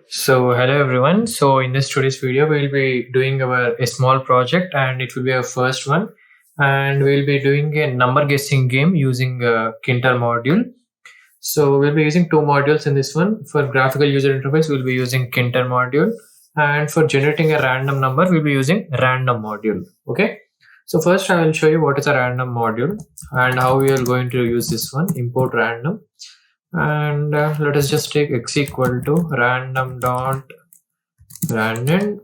So hello everyone. So in this today's video, we'll be doing a small project, and it will be our first one. And we'll be doing a number guessing game using a Kinter module. So we'll be using two modules in this one. For graphical user interface, we'll be using Kinter module, and for generating a random number, we'll be using random module. Okay. So first, I will show you what is a random module and how we are going to use this one. Import random. And let us just take x equal to random dot random,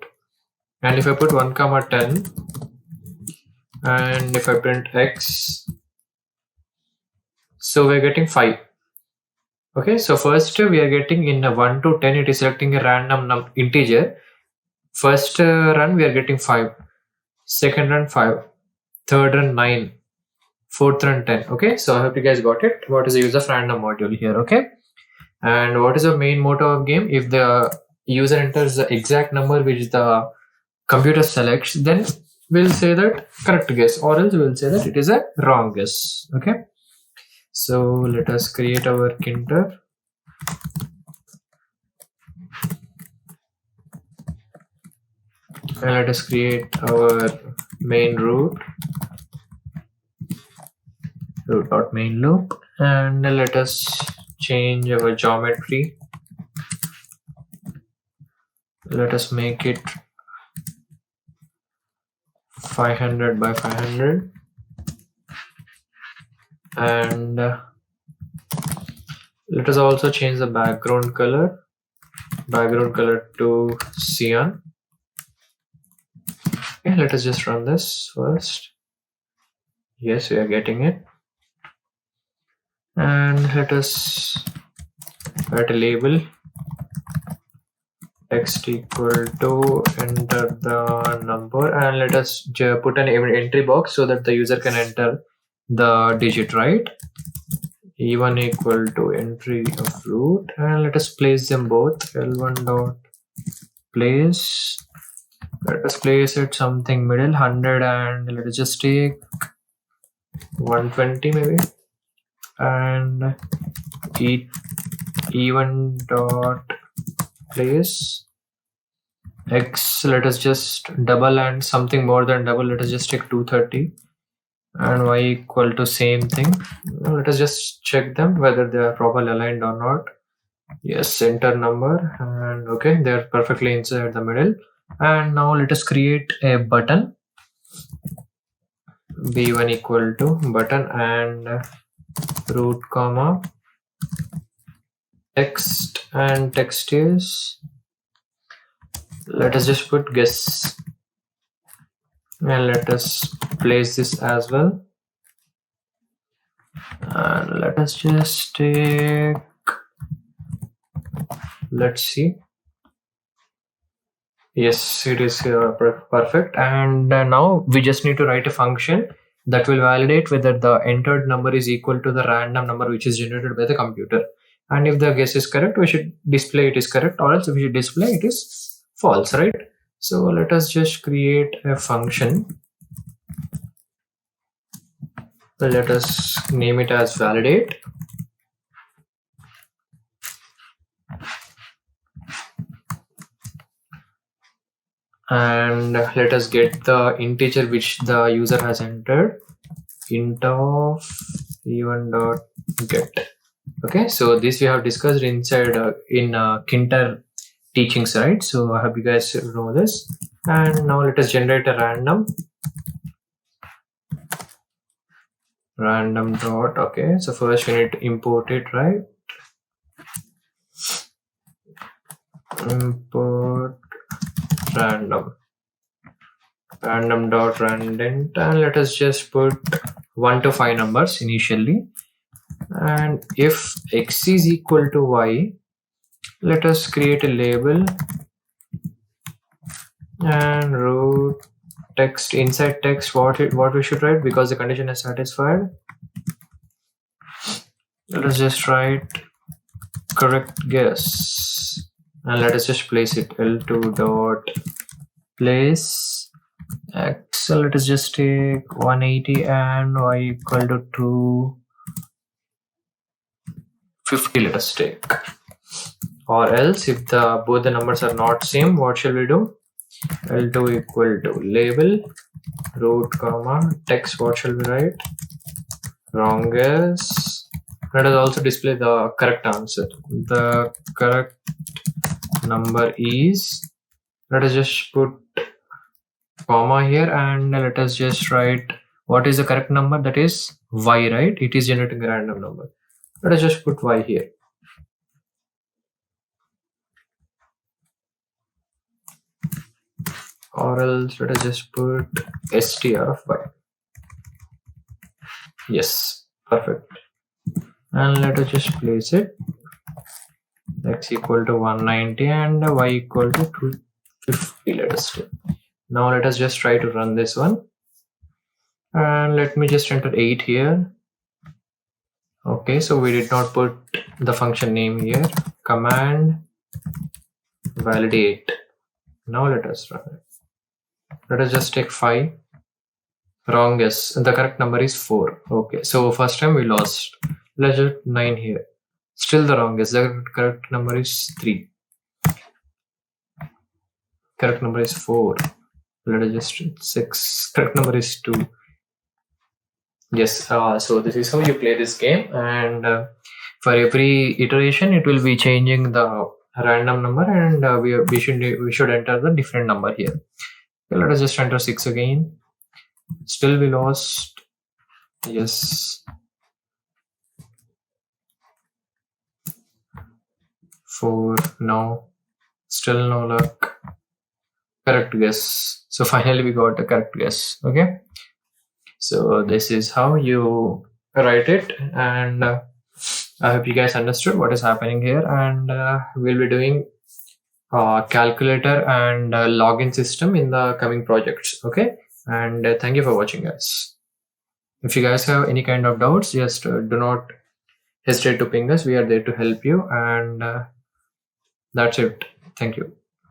and if I put 1 comma 10 and if I print x, so we're getting 5. Okay, so first we are getting in a 1 to 10, it is selecting a random integer. First run we are getting 5, second run 5, third run 9, fourth run 10. Okay, so I hope you guys got it. What is the use of random module here? Okay, and what is the main motto of game? If the user enters the exact number which the computer selects, then we'll say that correct guess, or else we'll say that it is a wrong guess. Okay, so let us create our Kinter. And let us create our main root dot main loop, and let us change our geometry. Let us make it 500 by 500, and let us also change the background color to cyan. Okay, let us just run this first. Yes, we are getting it. And let us write a label, text equal to enter the number, and let us put an entry box so that the user can enter the digit, right? E1 equal to entry of root, and let us place them both. L1 dot place, let us place it something middle 100, and let us just take 120 maybe, and E1 dot place x, let us just double, and something more than double, let us just take 230, and y equal to same thing. Now let us just check them whether they are properly aligned or not. Yes, enter number, and okay, they are perfectly inside the middle. And now let us create a button, b1 equal to button, and root comma text, and text is, let us just put guess, and let us place this as well, and let us just take, let's see, yes, it is perfect. And now we just need to write a function that will validate whether the entered number is equal to the random number which is generated by the computer. And if the guess is correct, we should display it is correct, or else we should display it is false, right? So let us just create a function. Let us name it as validate. And let us get the integer which the user has entered, int of e1 dot get. Okay, so this we have discussed inside in Kinter teachings, right? So I hope you guys know this. And now let us generate a random dot. Okay, so first we need to import it, right? Import random dot random, and let us just put 1 to 5 numbers initially. And if x is equal to y, let us create a label, and root text, inside text what we should write, because the condition is satisfied. Let us just write correct guess, and let us just place it, L2 dot place x, so let us just take 180, and y equal to 250, let us take. Or else if both the numbers are not same, what shall we do? L2 equal to label root comma text. What shall we write? Wrongest. Let us also display the correct answer. The correct number is, let us just put comma here and let us just write what is the correct number, that is y, right? It is generating a random number. Let us just put y here. Or else let us just put str of y. Yes, perfect. And let us just place it x equal to 190 and y equal to 250. Let us do. Now let us just try to run this one, and let me just enter 8 here. Okay, so we did not put the function name here. Command validate. Now let us run it. Let us just take 5. Wrong guess. The correct number is 4. Okay, so first time we lost. Let's just 9 here. Still the wrong guess. The correct number is 3. Correct number is 4. Let us just 6. Correct number is 2. Yes, so this is how you play this game, and for every iteration it will be changing the random number, and we should enter the different number here. Okay, let us just enter 6 again. Still we lost. Yes. 4. No. Still no luck. Correct guess. So finally we got a correct guess. Okay. So this is how you write it, and I hope you guys understood what is happening here, and we'll be doing calculator and login system in the coming projects. Okay, and thank you for watching, guys. If you guys have any kind of doubts, just do not hesitate to ping us. We are there to help you, and that's it. Thank you.